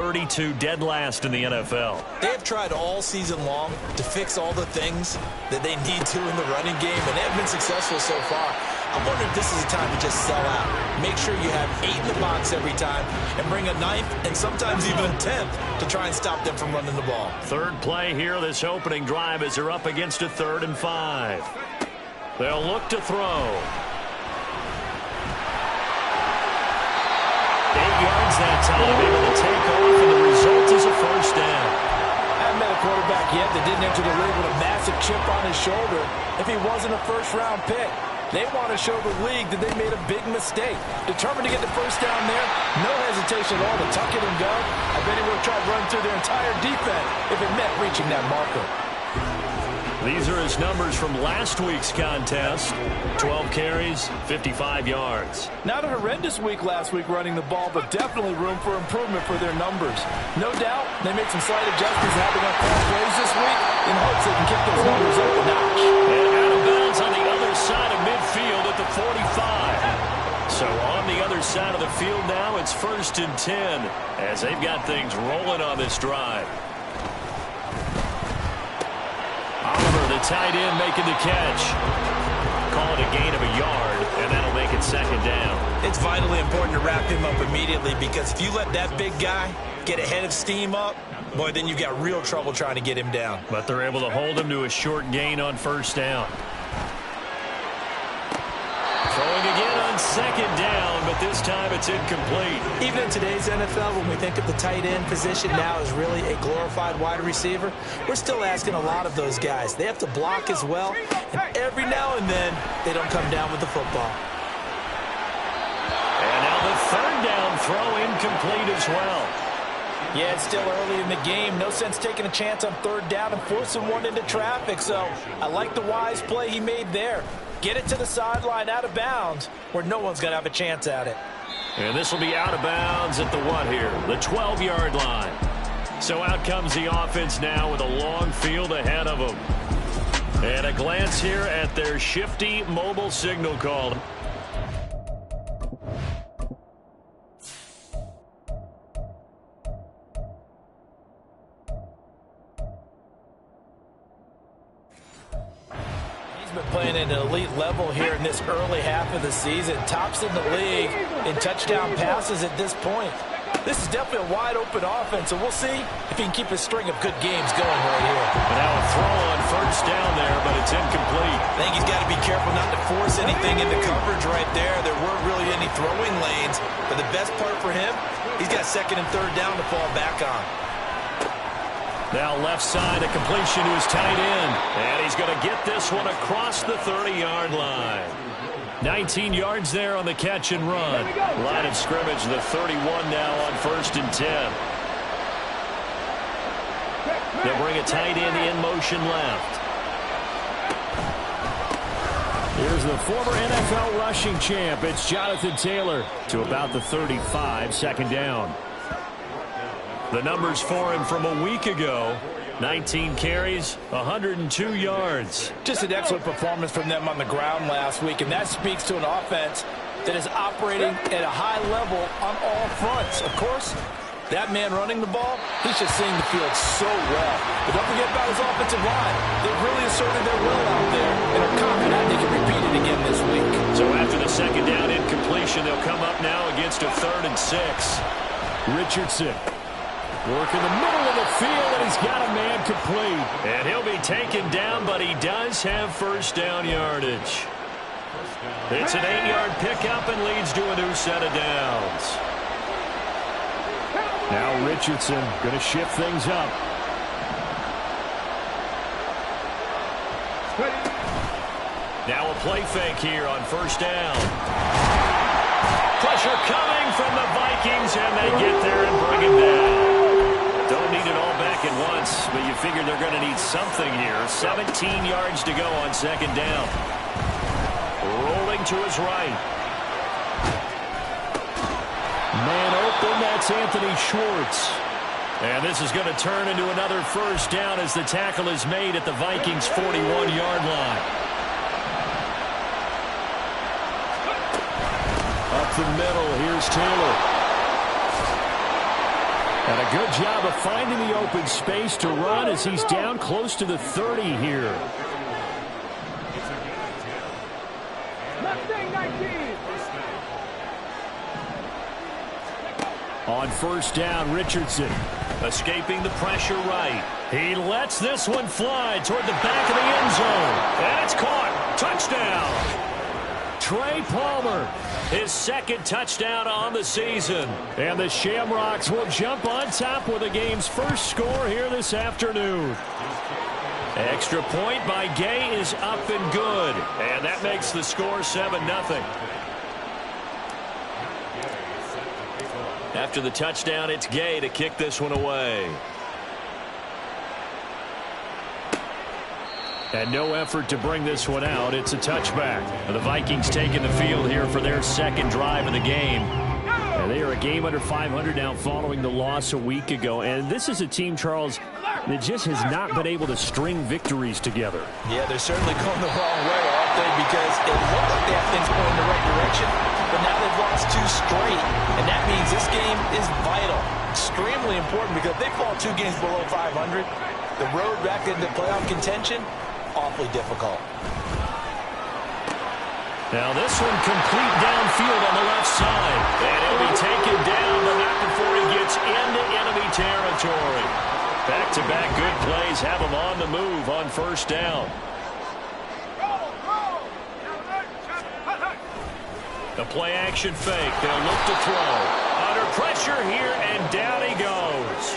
32 dead last in the NFL. They have tried all season long to fix all the things that they need to in the running game, and they have been successful so far. I'm wondering if this is a time to just sell out. Make sure you have 8 in the box every time and bring a 9th and sometimes even a 10th to try and stop them from running the ball. Third play here, this opening drive, as they're up against a 3rd and 5. They'll look to throw. 8 yards that time, able to take off, and the result is a first down. I haven't met a quarterback yet that didn't enter the league with a massive chip on his shoulder if he wasn't a first-round pick. They want to show the league that they made a big mistake. Determined to get the first down there, no hesitation at all to tuck it and go. I bet he would have tried running through their entire defense if it meant reaching that marker. These are his numbers from last week's contest. 12 carries, 55 yards. Not a horrendous week last week running the ball, but definitely room for improvement for their numbers. No doubt they make some slight adjustments having on fast plays this week in hopes they can kick those numbers up a notch. And out of bounds on the other side of midfield at the 45. So on the other side of the field now, it's 1st and 10 as they've got things rolling on this drive. The tight end making the catch. Call it a gain of a yard, and that'll make it 2nd down. It's vitally important to wrap him up immediately, because if you let that big guy get a head of steam up, boy, then you've got real trouble trying to get him down. But they're able to hold him to a short gain on 1st down. Throwing again on 2nd down, but this time it's incomplete. Even in today's NFL, when we think of the tight end position now as really a glorified wide receiver, we're still asking a lot of those guys. They have to block as well, and every now and then they don't come down with the football. And now the 3rd down throw incomplete as well. Yeah, it's still early in the game. No sense taking a chance on 3rd down and forcing one into traffic, so I like the wise play he made there. Get it to the sideline out of bounds where no one's going to have a chance at it. And this will be out of bounds at the what here? The 12-yard line. So out comes the offense now with a long field ahead of them. And a glance here at their shifty mobile signal call. Been playing at an elite level here in this early half of the season. Tops in the league in touchdown passes at this point. This is definitely a wide-open offense, and we'll see if he can keep a string of good games going right here. But now a throw on 1st down there, but it's incomplete. I think he's got to be careful not to force anything into coverage right there. There weren't really any throwing lanes, but the best part for him, he's got 2nd and 3rd down to fall back on. Now left side, a completion to his tight end. And he's going to get this one across the 30-yard line. 19 yards there on the catch and run. Line of scrimmage, the 31 now on 1st and 10. They'll bring a tight end in motion left. Here's the former NFL rushing champ. It's Jonathan Taylor to about the 35, 2nd down. The numbers for him from a week ago: 19 carries, 102 yards. Just an excellent performance from them on the ground last week, and that speaks to an offense that is operating at a high level on all fronts. Of course, that man running the ball, he's just seeing the field so well. But don't forget about his offensive line. They've really asserted their will out there and are confident they can repeat it again this week. So after the 2nd down incompletion, they'll come up now against a 3rd and 6. Richardson working the middle of the field, and he's got a man complete. And he'll be taken down, but he does have 1st down yardage. It's an 8-yard pickup and leads to a new set of downs. Now Richardson going to shift things up. Now a play fake here on 1st down. Pressure coming from the Vikings, and they get there and bring him down. Don't need it all back at once, but you figure they're going to need something here. 17 yards to go on 2nd down. Rolling to his right. Man open, that's Anthony Schwartz. And this is going to turn into another 1st down as the tackle is made at the Vikings' 41-yard line. Up the middle, here's Taylor. And a good job of finding the open space to run as he's down close to the 30 here. On first down, Richardson escaping the pressure right. He lets this one fly toward the back of the end zone. And it's caught. Touchdown. Trey Palmer, his second touchdown on the season. And the Shamrocks will jump on top with the game's first score here this afternoon. Extra point by Gay is up and good. And that makes the score 7-0. After the touchdown, it's Gay to kick this one away. And no effort to bring this one out. It's a touchback. The Vikings taking the field here for their second drive of the game. And they are a game under 500 now following the loss a week ago. And this is a team, Charles, that just has not been able to string victories together. Yeah, they're certainly going the wrong way, aren't they? Because it looked like they have things going in the right direction, but now they've lost 2 straight. And that means this game is vital, extremely important, because if they fall 2 games below 500, the road back into playoff contention, awfully difficult. Now this one complete downfield on the left side. And he'll be taken down, but not before he gets into enemy territory. Back-to-back good plays have him on the move on first down. The play-action fake. They'll look to throw. Under pressure here, and down he goes.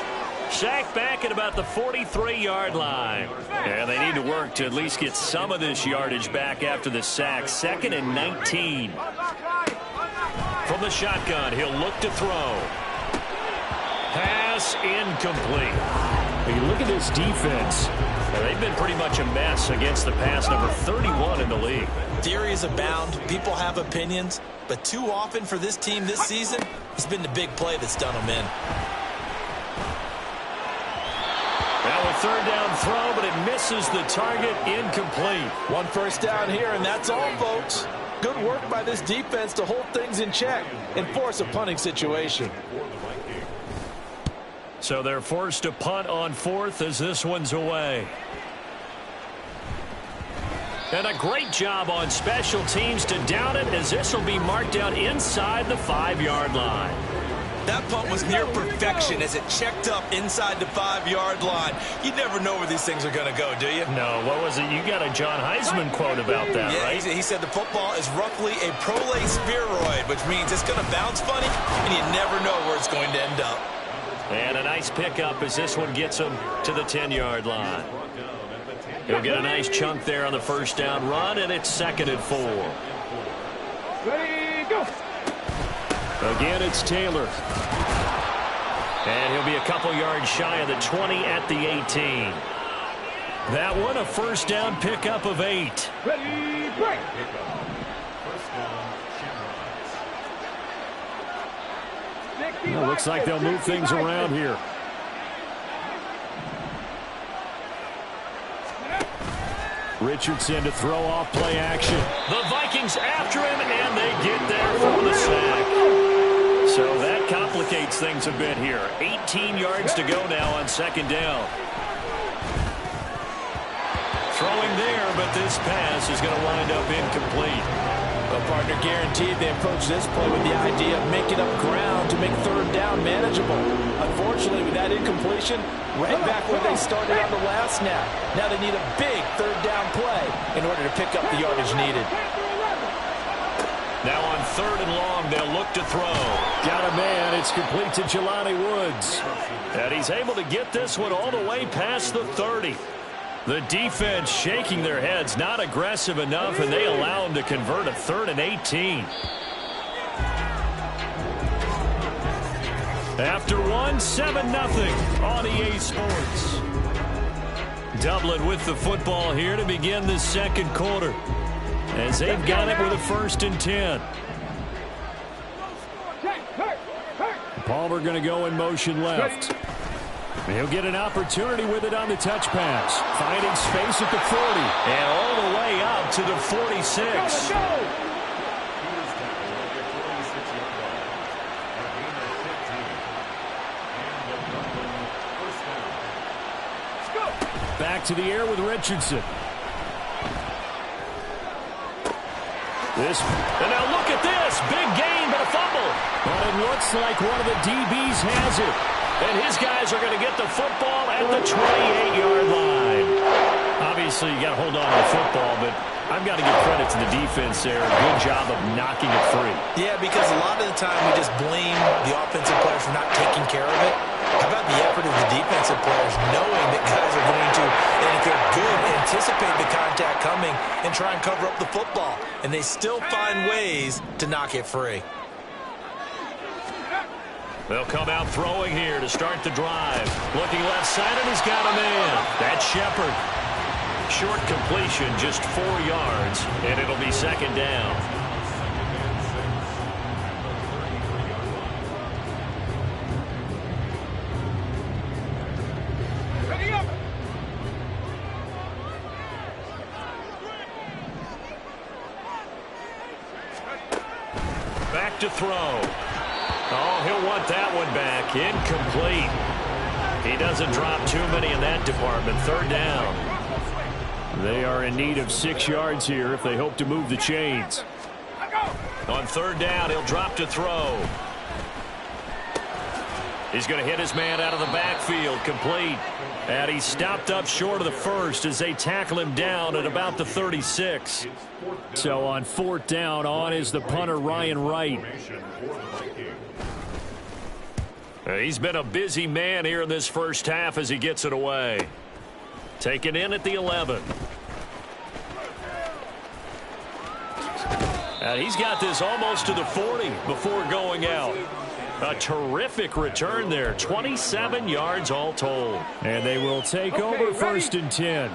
Sacked back at about the 43-yard line. And they need to work to at least get some of this yardage back after the sack. 2nd and 19. From the shotgun, he'll look to throw. Pass incomplete. When you look at this defense, they've been pretty much a mess against the pass, number 31 in the league. Theories abound. People have opinions. But too often for this team this season, it's been the big play that's done them in. Now a third down throw, but it misses the target, incomplete. 1 first down here, and that's all, folks. Good work by this defense to hold things in check and force a punting situation. So they're forced to punt on 4th as this one's away. And a great job on special teams to down it, as this will be marked down inside the 5-yard line. That punt was near perfection as it checked up inside the 5-yard line. You never know where these things are going to go, do you? No, what was it? You got a John Heisman quote about that, yeah, right? He said the football is roughly a prolate spheroid, which means it's going to bounce funny, and you never know where it's going to end up. And a nice pickup as this one gets him to the 10-yard line. He'll get a nice chunk there on the first down run, and it's 2nd and 4. Ready, go. Again, it's Taylor. And he'll be a couple yards shy of the 20 at the 18. That one a first down pickup of 8. Ready, break. Well, looks like they'll move things around here. Richardson to throw off play action. The Vikings after him, and they get there for the sack. So that complicates things a bit here. 18 yards to go now on 2nd down. Throwing there, but this pass is going to wind up incomplete. Well, partner, guaranteed they approach this play with the idea of making up ground to make 3rd down manageable. Unfortunately, with that incompletion, right back where they started on the last snap. Now they need a big 3rd down play in order to pick up the yardage needed. Now on 3rd and long, they'll look to throw. Got a man. It's complete to Jelani Woods. And he's able to get this one all the way past the 30. The defense shaking their heads, not aggressive enough, and they allow him to convert a 3rd and 18. After one, 7-0 on EA Sports. Dublin with the football here to begin the 2nd quarter, as they've got it with a 1st and 10. Palmer going to go in motion left. He'll get an opportunity with it on the touch pass. Finding space at the 40. And all the way up to the 46. back to the air with Richardson. And now look at this. Big gain, but a fumble. But it looks like one of the DBs has it. And his guys are going to get the football at the 28-yard line. Obviously, you got to hold on to the football, but I've got to give credit to the defense there. Good job of knocking it free. Yeah, because a lot of the time we just blame the offensive players for not taking care of it. How about the effort of the defensive players knowing that guys are going to, and if they're good, anticipate the contact coming and try and cover up the football. And they still find ways to knock it free. They'll come out throwing here to start the drive. Looking left side, and he's got a man. That's Shepard. Short completion, just 4 yards, and it'll be second down. Back to throw. Oh, he'll want that one back. Incomplete. He doesn't drop too many in that department. Third down. They are in need of 6 yards here if they hope to move the chains. On third down, he'll drop to throw. He's going to hit his man out of the backfield. Complete. And he's stopped up short of the first as they tackle him down at about the 36. So on fourth down, on is the punter, Ryan Wright. He's been a busy man here in this first half as he gets it away. Taken in at the 11. And he's got this almost to the 40 before going out. A terrific return there. 27 yards all told. And they will take over first and 10.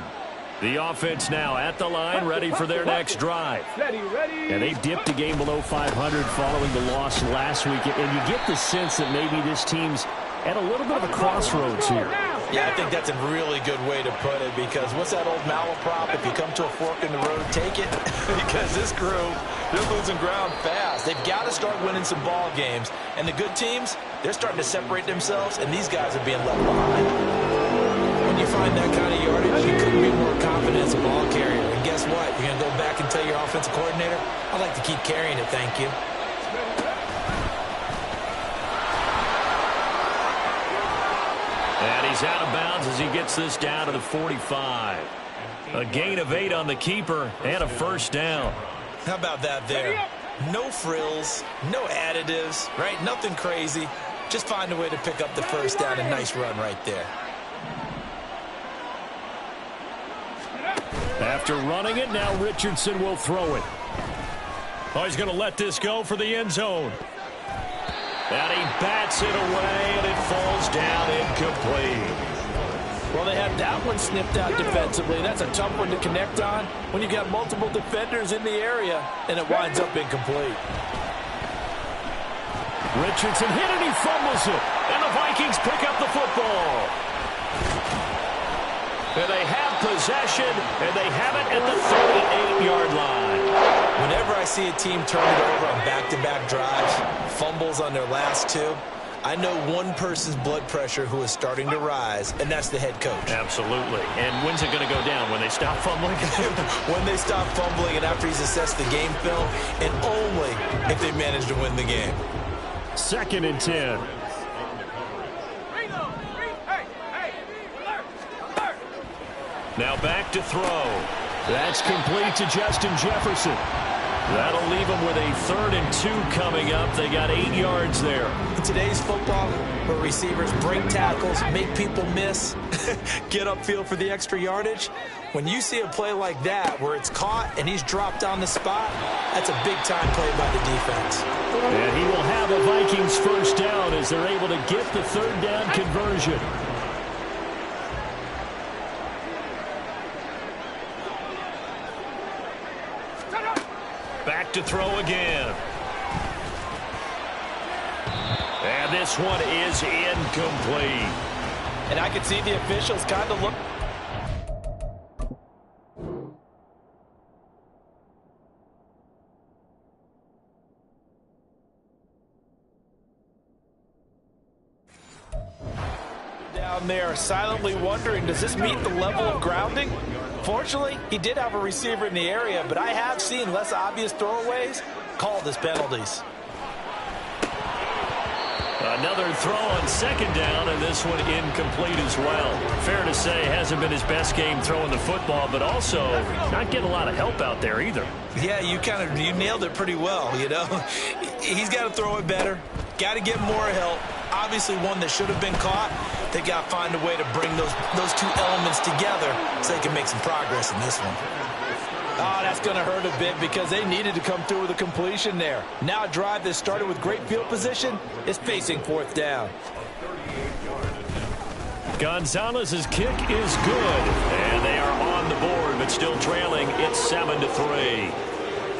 The offense now at the line, ready for their next drive. And they dipped a game below 500 following the loss last week. And you get the sense that maybe this team's at a little bit of a crossroads here. Yeah, I think that's a really good way to put it, because what's that old malaprop? If you come to a fork in the road, take it. Because this crew, they're losing ground fast. They've got to start winning some ball games. And the good teams, they're starting to separate themselves, and these guys are being left behind. When you find that kind of yardage, you couldn't be more confident as a ball carrier. And guess what? You're going to go back and tell your offensive coordinator, I'd like to keep carrying it, thank you. And he's out of bounds as he gets this down to the 45. A gain of 8 on the keeper and a first down. How about that there? No frills, no additives, right? Nothing crazy. Just find a way to pick up the first down. A nice run right there. After running it, now Richardson will throw it. Oh, he's going to let this go for the end zone. And he bats it away, and it falls down incomplete. Well, they had that one snipped out defensively. That's a tough one to connect on when you've got multiple defenders in the area, and it winds up incomplete. Richardson hit it, he fumbles it, and the Vikings pick up the football. And they have possession, and they have it at the 38-yard line. Whenever I see a team turn it over on back-to-back drives, fumbles on their last two, I know one person's blood pressure who is starting to rise, and that's the head coach. Absolutely. And when's it going to go down? When they stop fumbling? When they stop fumbling and after he's assessed the game film, and only if they manage to win the game. Second and 10. Now back to throw. That's complete to Justin Jefferson. That'll leave them with a 3rd and 2 coming up. They got 8 yards there. In today's football, where receivers break tackles, make people miss, get upfield for the extra yardage, when you see a play like that where it's caught and he's dropped on the spot, that's a big-time play by the defense. And he will have a Vikings first down as they're able to get the 3rd down conversion. Back to throw again. And this one is incomplete. And I can see the officials kind of look. down there silently wondering, does this meet the level of grounding? Fortunately, he did have a receiver in the area, but I have seen less obvious throwaways called as penalties. Another throw on second down, and this one incomplete as well. Fair to say, hasn't been his best game throwing the football, but also not getting a lot of help out there either. Yeah, you nailed it pretty well, you know. He's got to throw it better, got to get more help. Obviously one that should have been caught. They got to find a way to bring those two elements together so they can make some progress in this one. Oh, that's going to hurt a bit because they needed to come through with a completion there. Now a drive that started with great field position is facing fourth down. Gonzalez's kick is good, and they are on the board, but still trailing. It's 7-3.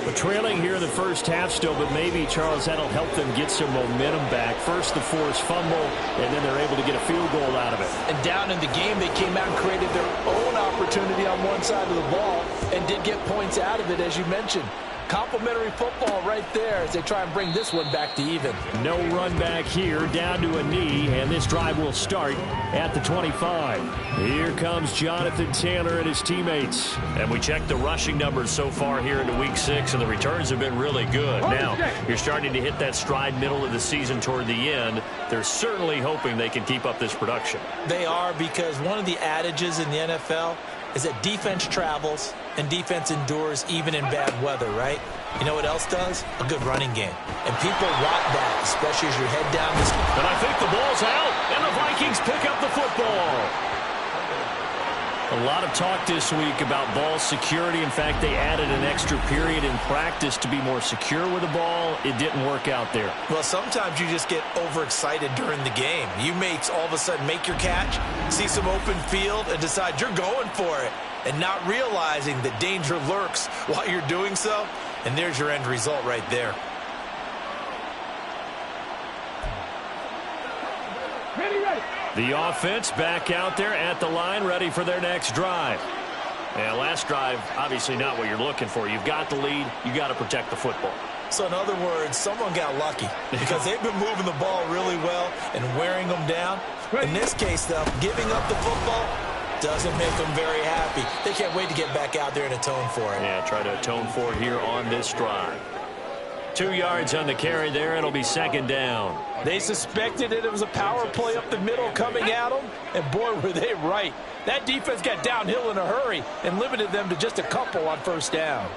But trailing here in the first half still, but maybe, Charles, that'll help them get some momentum back. First the forced fumble, and then they're able to get a field goal out of it. And down in the game, they came out and created their own opportunity on one side of the ball and did get points out of it, as you mentioned. Complimentary football right there as they try and bring this one back to even. No run back here, down to a knee, and this drive will start at the 25. Here comes Jonathan Taylor and his teammates. And we checked the rushing numbers so far here into Week 6, and the returns have been really good. Now, you're starting to hit that stride middle of the season toward the end. They're certainly hoping they can keep up this production. They are, because one of the adages in the NFL is that defense travels and defense endures even in bad weather, right? You know what else does? A good running game. And people want that, especially as you head down this. But I think the ball's out, and the Vikings pick up the football. A lot of talk this week about ball security. In fact, they added an extra period in practice to be more secure with the ball. It didn't work out there. Well, sometimes you just get overexcited during the game. You may all of a sudden make your catch, see some open field, and decide you're going for it, and not realizing that danger lurks while you're doing so. And there's your end result right there. The offense back out there at the line, ready for their next drive. And last drive, obviously not what you're looking for. You've got the lead. You've got to protect the football. So in other words, someone got lucky because they've been moving the ball really well and wearing them down. In this case, though, giving up the football doesn't make them very happy. They can't wait to get back out there and atone for it. Yeah, try to atone for it here on this drive. 2 yards on the carry there. It'll be second down. They suspected that it was a power play up the middle coming at them, and boy, were they right. That defense got downhill in a hurry and limited them to just a couple on first down.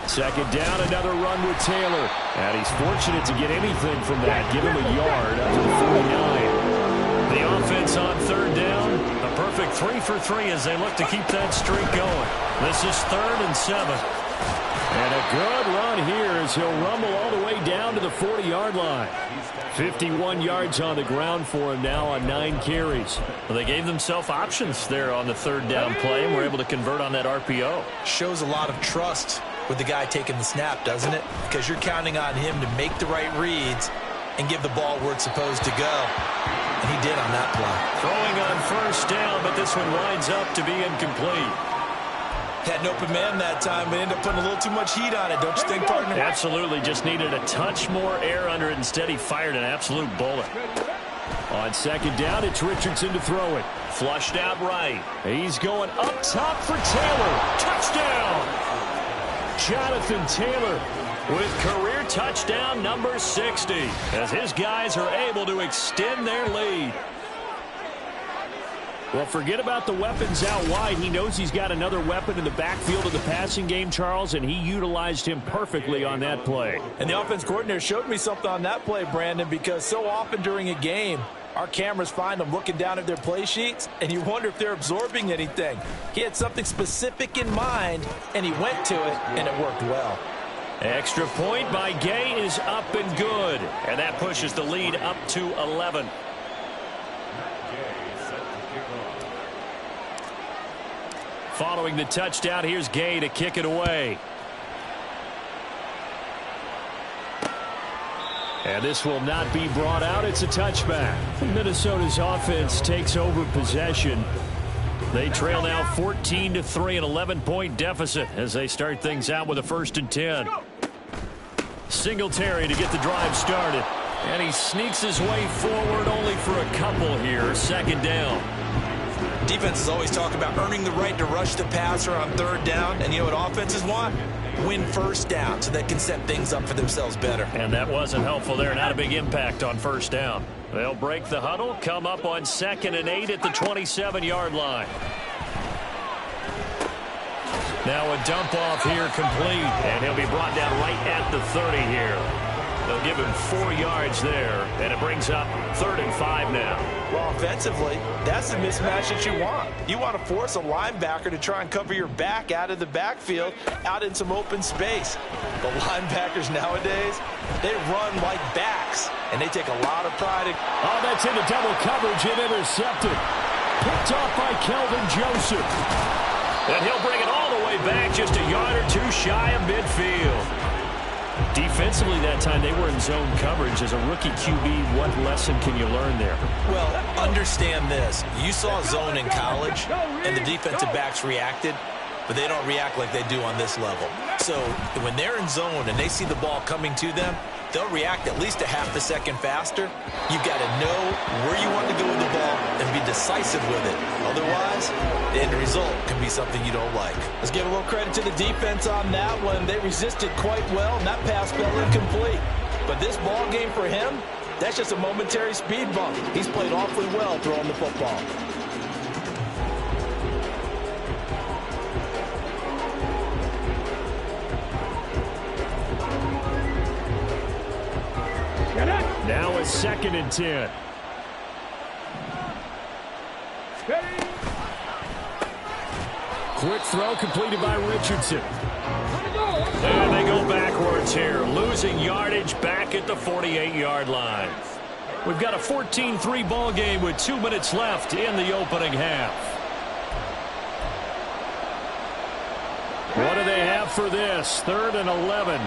Second down, another run with Taylor. And he's fortunate to get anything from that. Give him a yard up to the 49. The offense on third down. A perfect 3 for 3 as they look to keep that streak going. This is 3rd and 7. And a good run here as he'll rumble all the way down to the 40-yard line. 51 yards on the ground for him now on 9 carries. Well, they gave themselves options there on the third down play and were able to convert on that RPO. Shows a lot of trust with the guy taking the snap, doesn't it? Because you're counting on him to make the right reads and give the ball where it's supposed to go. And he did on that play. Throwing on first down, but this one winds up to be incomplete. Had an open man that time, but ended up putting a little too much heat on it, don't you think, partner? Absolutely. Just needed a touch more air under it. Instead, he fired an absolute bullet. On second down, it's Richardson to throw it. Flushed out right. He's going up top for Taylor. Touchdown! Jonathan Taylor with career touchdown number 60 as his guys are able to extend their lead. Well, forget about the weapons out wide. He knows he's got another weapon in the backfield of the passing game, Charles, and he utilized him perfectly on that play. And the offense coordinator showed me something on that play, Brandon, because so often during a game, our cameras find them looking down at their play sheets, and you wonder if they're absorbing anything. He had something specific in mind, and he went to it, and it worked well. Extra point by Gay is up and good, and that pushes the lead up to 11. Following the touchdown, here's Gay to kick it away. And this will not be brought out. It's a touchback. Minnesota's offense takes over possession. They trail now 14-3, an 11-point deficit as they start things out with a 1st and 10. Singletary to get the drive started. And he sneaks his way forward only for a couple here. 2nd down. Defenses always talk about earning the right to rush the passer on 3rd down. And you know what offenses want? Win 1st down so they can set things up for themselves better. And that wasn't helpful there. Not a big impact on 1st down. They'll break the huddle, come up on 2nd and 8 at the 27-yard line. Now a dump off here complete. And he'll be brought down right at the 30 here. They'll give him 4 yards there, and it brings up 3rd and 5 now. Well, offensively, that's the mismatch that you want. You want to force a linebacker to try and cover your back out of the backfield, out in some open space. The linebackers nowadays, they run like backs, and they take a lot of pride in... Oh, that's into double coverage and intercepted. Picked off by Kelvin Joseph. And he'll bring it all the way back, just a yard or 2 shy of midfield. Defensively that time, they were in zone coverage. As a rookie QB, what lesson can you learn there? Well, understand this. You saw zone in college, and the defensive backs reacted, but they don't react like they do on this level. So when they're in zone and they see the ball coming to them, they'll react at least a half a second faster. You've got to know where you want to go with the ball and be decisive with it. Otherwise, the end result can be something you don't like. Let's give a little credit to the defense on that one. They resisted quite well, and that pass fell incomplete. But this ball game for him, that's just a momentary speed bump. He's played awfully well throwing the football. Now a 2nd and 10. Quick throw completed by Richardson. And they go backwards here, losing yardage back at the 48-yard line. We've got a 14-3 ball game with 2 minutes left in the opening half. What do they have for this? 3rd and 11.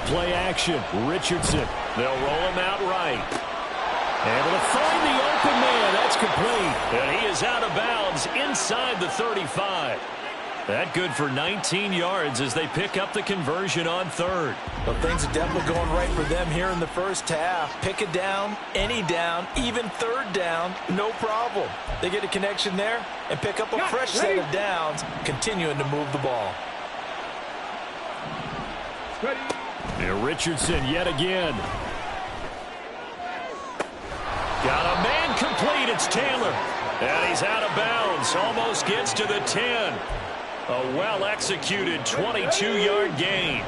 Play action. Richardson. They'll roll him out right. Able to find the open man. That's complete. And he is out of bounds inside the 35. That good for 19 yards as they pick up the conversion on 3rd. Well, things are definitely going right for them here in the first half. Pick a down, any down, even 3rd down, no problem. They get a connection there and pick up a fresh set of downs, continuing to move the ball. And Richardson yet again. Got a man complete. It's Taylor. And he's out of bounds. Almost gets to the 10. A well-executed 22-yard gain.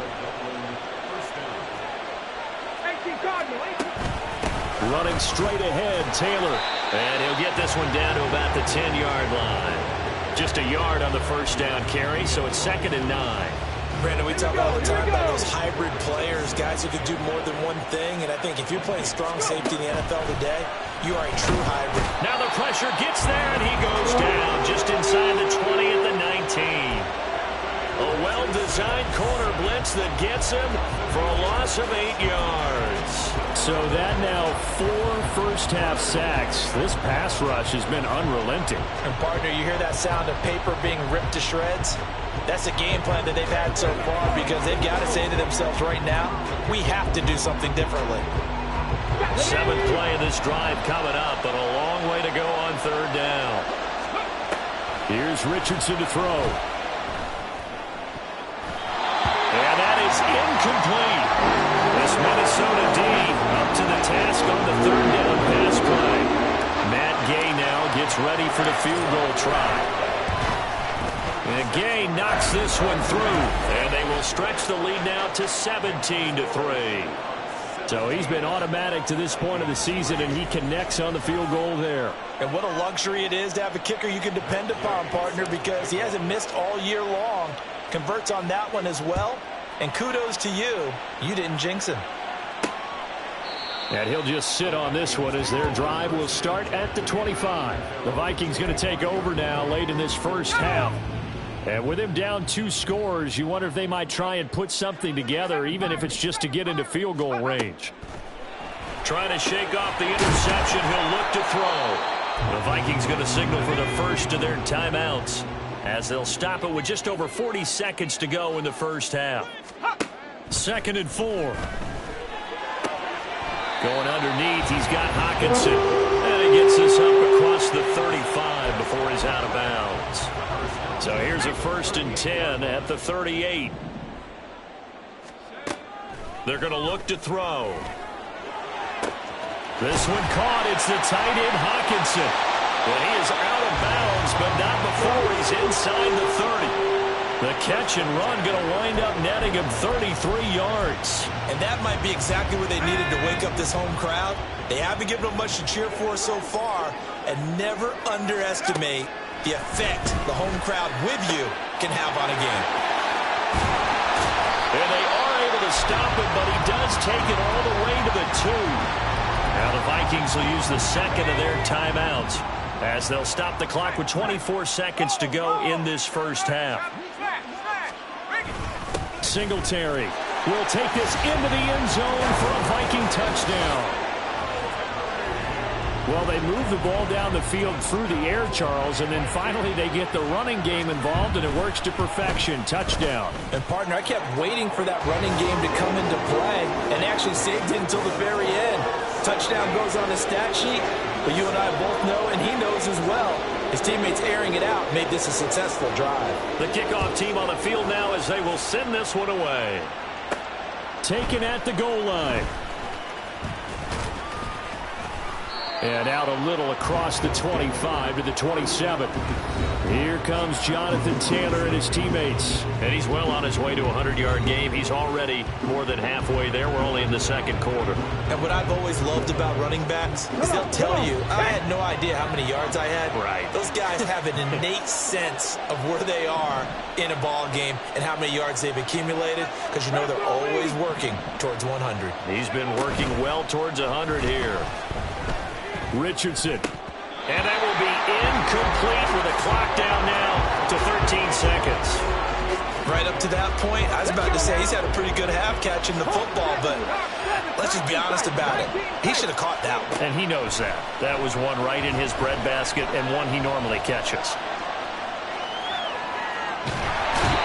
Running straight ahead, Taylor. And he'll get this one down to about the 10-yard line. Just a yard on the 1st down carry, so it's 2nd and 9. Brandon, we talk all the time about those hybrid players, guys who can do more than one thing. And I think if you're playing strong safety in the NFL today, you are a true hybrid. Now the pressure gets there, and he goes down just inside the 20 at the 19. A well design corner blitz that gets him for a loss of 8 yards. So that now 4 first-half sacks. This pass rush has been unrelenting. And, partner, you hear that sound of paper being ripped to shreds? That's a game plan that they've had so far because they've got to say to themselves right now, we have to do something differently. 7th play of this drive coming up, but a long way to go on 3rd down. Here's Richardson to throw. And that is incomplete. This Minnesota D up to the task on the 3rd down pass play. Matt Gay now gets ready for the field goal try. And Gay knocks this one through, and they will stretch the lead now to 17-3. So he's been automatic to this point of the season, and he connects on the field goal there. And what a luxury it is to have a kicker you can depend upon, partner, because he hasn't missed all year long. Converts on that one as well. And kudos to you. You didn't jinx him. And he'll just sit on this one as their drive will start at the 25. The Vikings going to take over now late in this first half. And with him down 2 scores, you wonder if they might try and put something together, even if it's just to get into field goal range. Trying to shake off the interception. He'll look to throw. The Vikings going to signal for the first of their timeouts as they'll stop it with just over 40 seconds to go in the first half. 2nd and 4. Going underneath, he's got Hawkinson. And he gets this up across the 35 before he's out of bounds. So here's a 1st and 10 at the 38. They're going to look to throw. This one caught. It's the tight end Hawkinson. But he is out of bounds, but not before he's inside the 30. The catch and run going to wind up netting him 33 yards. And that might be exactly what they needed to wake up this home crowd. They haven't given them much to cheer for so far, and never underestimate the effect the home crowd with you can have on a game. And they are able to stop him, but he does take it all the way to the 2. Now the Vikings will use the 2nd of their timeouts as they'll stop the clock with 24 seconds to go in this first half. Singletary will take this into the end zone for a Viking touchdown. Well, they move the ball down the field through the air, Charles, and then finally they get the running game involved, and it works to perfection. Touchdown. And, partner, I kept waiting for that running game to come into play and actually saved it until the very end. Touchdown goes on the stat sheet, but you and I both know, and he knows as well, his teammates airing it out made this a successful drive. The kickoff team on the field now as they will send this one away. Taken at the goal line. And out a little across the 25 to the 27. Here comes Jonathan Taylor and his teammates. And he's well on his way to a 100-yard game. He's already more than halfway there. We're only in the 2nd quarter. And what I've always loved about running backs is they'll tell you, I had no idea how many yards I had. Right. Those guys have an innate sense of where they are in a ball game and how many yards they've accumulated, because you know they're always working towards 100. He's been working well towards 100 here. Richardson. And that will be incomplete with a clock down now to 13 seconds. Right up to that point, I was about to say he's had a pretty good half catching the football, but let's just be honest about it. He should have caught that one. And he knows that. That was one right in his breadbasket and one he normally catches.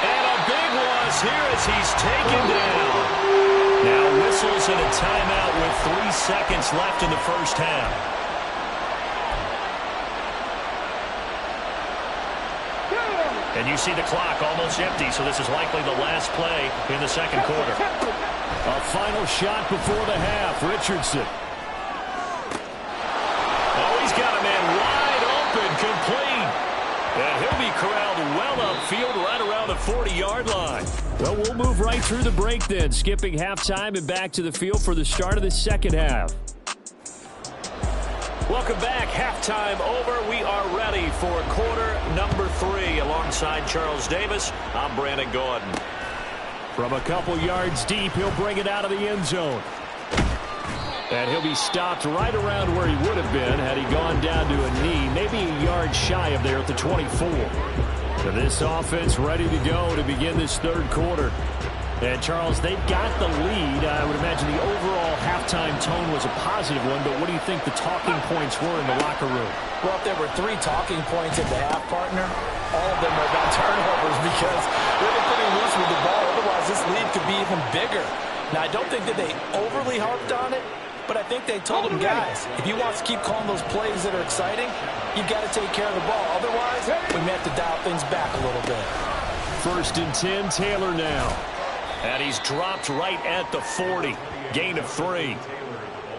And a big loss here as he's taken down. Now whistles and a timeout with 3 seconds left in the first half. And you see the clock almost empty, so this is likely the last play in the 2nd quarter. A final shot before the half. Richardson. Oh, he's got a man wide open, complete. And he'll be corralled well upfield right around the 40-yard line. Well, we'll move right through the break then, skipping halftime and back to the field for the start of the 2nd half. Welcome back. Halftime over. We are ready for quarter number 3. Alongside Charles Davis, I'm Brandon Gordon. From a couple yards deep, he'll bring it out of the end zone. And he'll be stopped right around where he would have been had he gone down to a knee, maybe a yard shy of there at the 24. And this offense ready to go to begin this third quarter. And, Charles, they've got the lead. I would imagine the overall halftime tone was a positive one, but what do you think the talking points were in the locker room? Well, if there were 3 talking points at the half, partner, all of them are about turnovers because they're pretty loose with the ball. Otherwise, this lead could be even bigger. Now, I don't think that they overly harped on it, but I think they told them, guys, if you want to keep calling those plays that are exciting, you've got to take care of the ball. Otherwise, we may have to dial things back a little bit. 1st and 10, Taylor now. And he's dropped right at the 40. Gain of 3.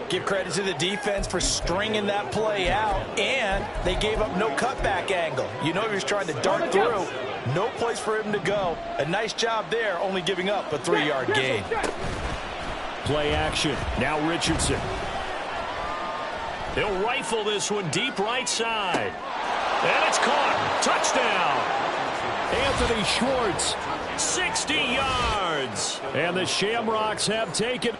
Give credit to the defense for stringing that play out, and they gave up no cutback angle. You know he was trying to dart through. No place for him to go. A nice job there, only giving up a 3-yard gain. Play action. Now Richardson. He'll rifle this one deep right side. And it's caught. Touchdown. Anthony Schwartz. 60 yards. And the Shamrocks have taken.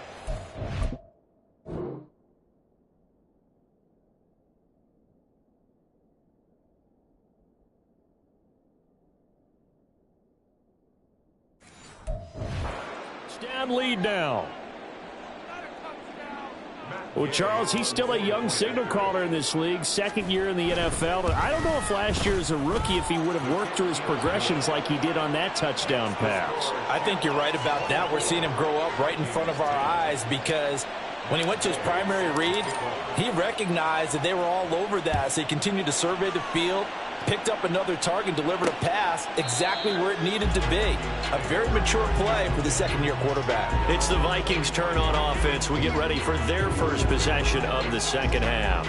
Down lead now. Well, Charles, he's still a young signal caller in this league, 2nd year in the NFL. But I don't know if last year as a rookie, if he would have worked through his progressions like he did on that touchdown pass. I think you're right about that. We're seeing him grow up right in front of our eyes because when he went to his primary read, he recognized that they were all over that. So he continued to survey the field, picked up another target, delivered a pass exactly where it needed to be. A very mature play for the 2nd-year quarterback. It's the Vikings' turn on offense. We get ready for their first possession of the second half.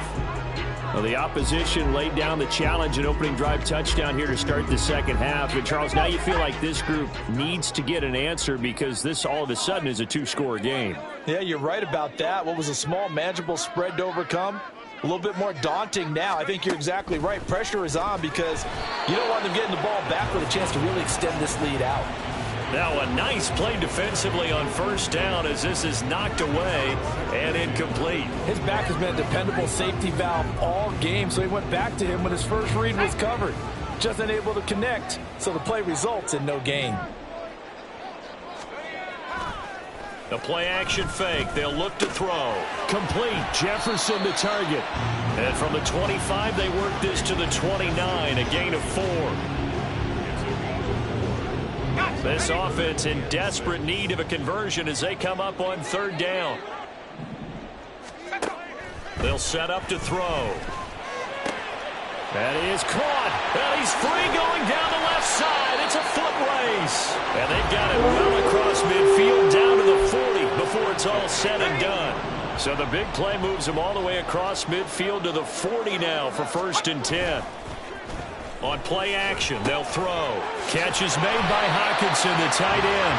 Well, the opposition laid down the challenge and opening drive touchdown here to start the second half. But, Charles, now you feel like this group needs to get an answer because this all of a sudden is a 2-score game. Yeah, you're right about that. What was a small, manageable spread to overcome? A little bit more daunting now. I think you're exactly right. Pressure is on because you don't want them getting the ball back with a chance to really extend this lead out. Now a nice play defensively on 1st down as this is knocked away and incomplete. His back has been a dependable safety valve all game, so he went back to him when his first read was covered. Just unable to connect, so the play results in no gain. The play-action fake. They'll look to throw. Complete. Jefferson the target. And from the 25, they work this to the 29, a gain of 4. This offense in desperate need of a conversion as they come up on 3rd down. They'll set up to throw. That is caught. And he's free going down the left side. It's a foot race. And they've got it well across midfield down to the 40 before it's all said and done. So the big play moves them all the way across midfield to the 40 now for 1st and 10. On play action, they'll throw. Catch is made by Hockenson, the tight end.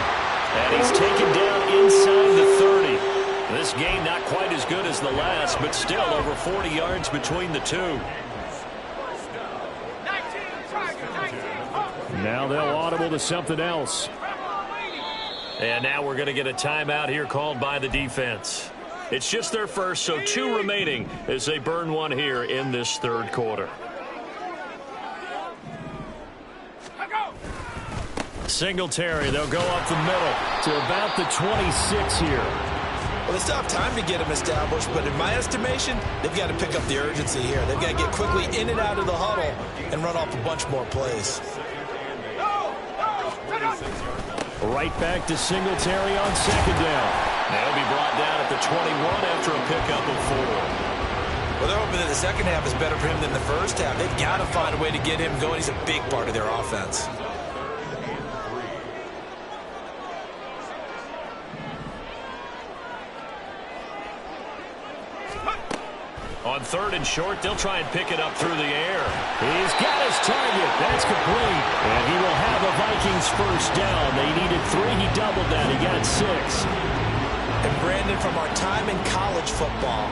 And he's taken down inside the 30. This game not quite as good as the last, but still over 40 yards between the two. Now they'll audible to something else. And now we're going to get a timeout here called by the defense. It's just their first, so 2 remaining as they burn one here in this 3rd quarter. Singletary, they'll go up the middle to about the 26 here. Well, they still have time to get him established, but in my estimation, they've got to pick up the urgency here. They've got to get quickly in and out of the huddle and run off a bunch more plays. Right back to Singletary on 2nd down. They'll be brought down at the 21 after a pickup of 4. Well, they're hoping that the second half is better for him than the first half. They've got to find a way to get him going. He's a big part of their offense. On 3rd and short, they'll try and pick it up through the air. He's got his target. That's complete. And he will have a Vikings 1st down. They needed 3. He doubled that. He got 6. And Brandon, from our time in college football,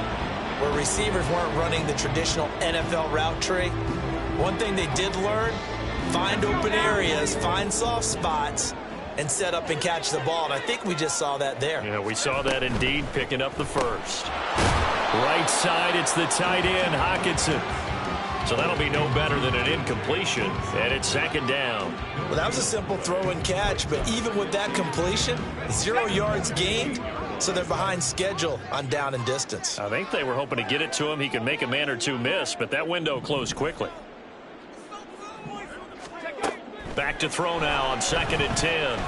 where receivers weren't running the traditional NFL route tree, one thing they did learn, find open areas, find soft spots, and set up and catch the ball. And I think we just saw that there. Yeah, we saw that indeed, picking up the 1st. Right side, it's the tight end, Hockenson. So that'll be no better than an incompletion, and it's second down. Well, that was a simple throw and catch, but even with that completion, 0 yards gained, so they're behind schedule on down and distance. I think they were hoping to get it to him. He could make a man or two miss, but that window closed quickly. Back to throw now on 2nd and 10.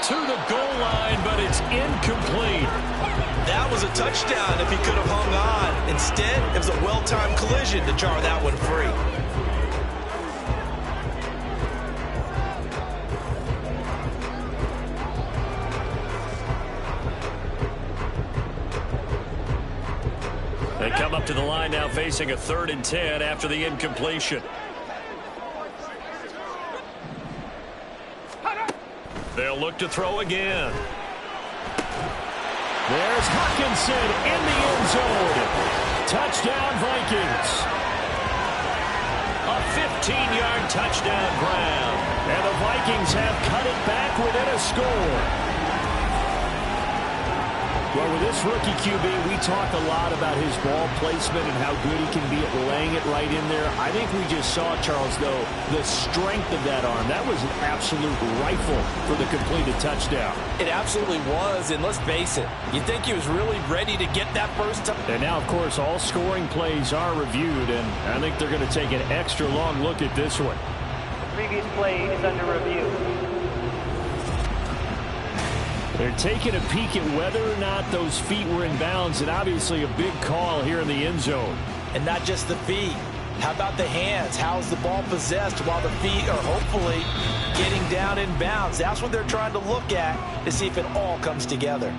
To the goal line, but it's incomplete. That was a touchdown if he could have hung on. Instead, it was a well-timed collision to jar that one free. They come up to the line now facing a 3rd and 10 after the incompletion. They'll look to throw again. There's Hawkinson in the end zone. Touchdown, Vikings. A 15-yard touchdown grab. And the Vikings have cut it back within a score. Well, with this rookie QB, we talk a lot about his ball placement and how good he can be at laying it right in there. I think we just saw, Charles, though, the strength of that arm. That was an absolute rifle for the completed touchdown. It absolutely was, and let's face it, you think he was really ready to get that first time. And now, of course, all scoring plays are reviewed, and I think they're going to take an extra long look at this one. The previous play is under review. They're taking a peek at whether or not those feet were in bounds, and obviously a big call here in the end zone. And not just the feet. How about the hands? How's the ball possessed while the feet are hopefully getting down in bounds? That's what they're trying to look at to see if it all comes together.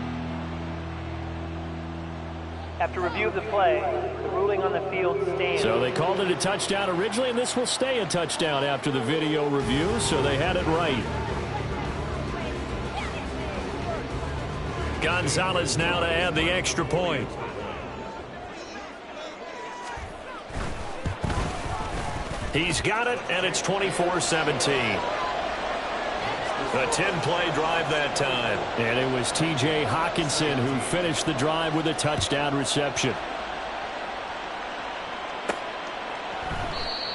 After review of the play, the ruling on the field stands. So they called it a touchdown originally, and this will stay a touchdown after the video review, so they had it right. Gonzalez now to add the extra point. He's got it, and it's 24-17. A 10-play drive that time. And it was T.J. Hawkinson who finished the drive with a touchdown reception.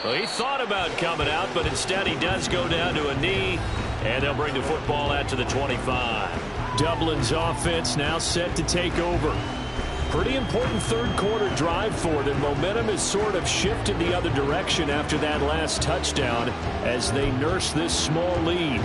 Well, he thought about coming out, but instead he does go down to a knee, and they'll bring the football out to the 25. Dublin's offense now set to take over. Pretty important third quarter drive for them. Momentum has sort of shifted the other direction after that last touchdown as they nurse this small lead.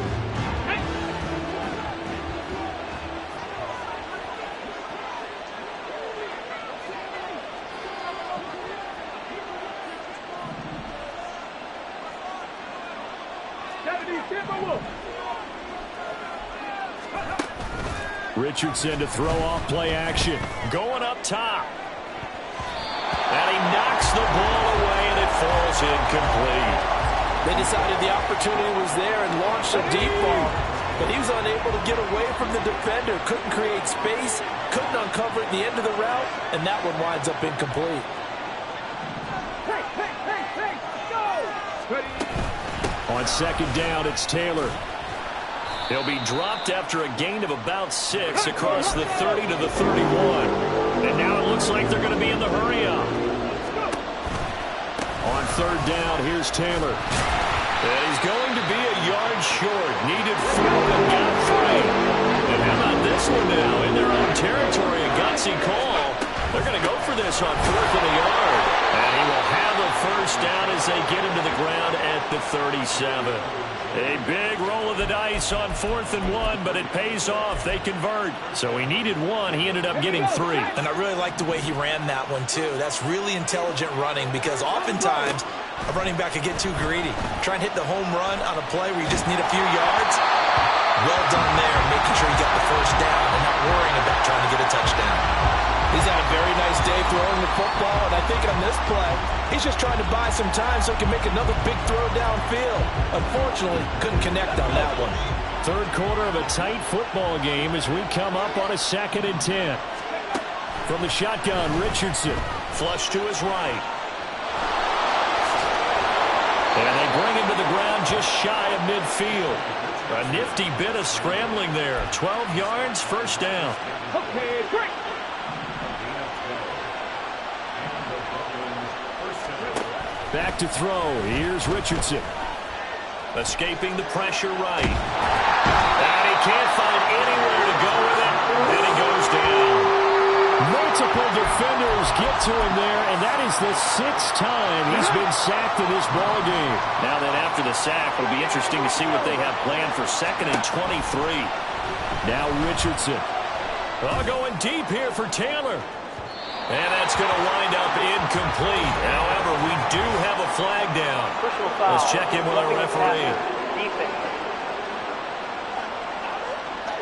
Richardson to throw off play action. Going up top. And he knocks the ball away, and it falls incomplete. They decided the opportunity was there and launched a deep ball, but he was unable to get away from the defender. Couldn't create space, couldn't uncover at the end of the route, and that one winds up incomplete. On second down, it's Taylor. He'll be dropped after a gain of about 6 across the 30 to the 31. And now it looks like they're going to be in the hurry-up. On third down, here's Taylor. And he's going to be a yard short. Needed 4 and got 3. And how about this one now? In their own territory, a gutsy call. They're going to go for this on 4th and a yard. And he will have a first down as they get him to the ground at the 37. A big roll of the dice on 4th and 1, but it pays off. They convert. So he needed 1. He ended up getting 3. And I really like the way he ran that one, too. That's really intelligent running because oftentimes a running back could get too greedy. Try and hit the home run on a play where you just need a few yards. Well done there, making sure you got the first down and not worrying about trying to get a touchdown. He's had a very nice day throwing the football, and I think on this play, he's just trying to buy some time so he can make another big throw downfield. Unfortunately, couldn't connect on that one. Third quarter of a tight football game as we come up on a 2nd and 10. From the shotgun, Richardson. Flush to his right. And they bring him to the ground just shy of midfield. A nifty bit of scrambling there. 12 yards, first down. Okay, great. Back to throw. Here's Richardson. Escaping the pressure right. And he can't find anywhere to go with it. And he goes down. Multiple defenders get to him there, and that is the 6th time he's been sacked in this ball game. Now then, after the sack, it'll be interesting to see what they have planned for 2nd and 23. Now Richardson. Going deep here for Taylor. And that's going to wind up incomplete. However, we do have a flag down. Let's check in with our referee.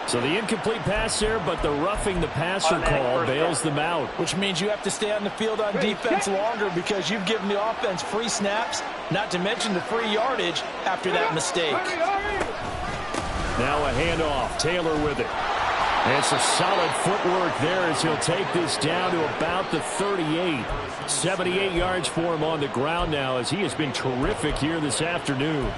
So the incomplete pass there, but the roughing the passer call bails them out. Which means you have to stay on the field on defense longer because you've given the offense free snaps, not to mention the free yardage after that mistake. Now a handoff. Taylor with it. And some solid footwork there as he'll take this down to about the 38. 78 yards for him on the ground now as he has been terrific here this afternoon.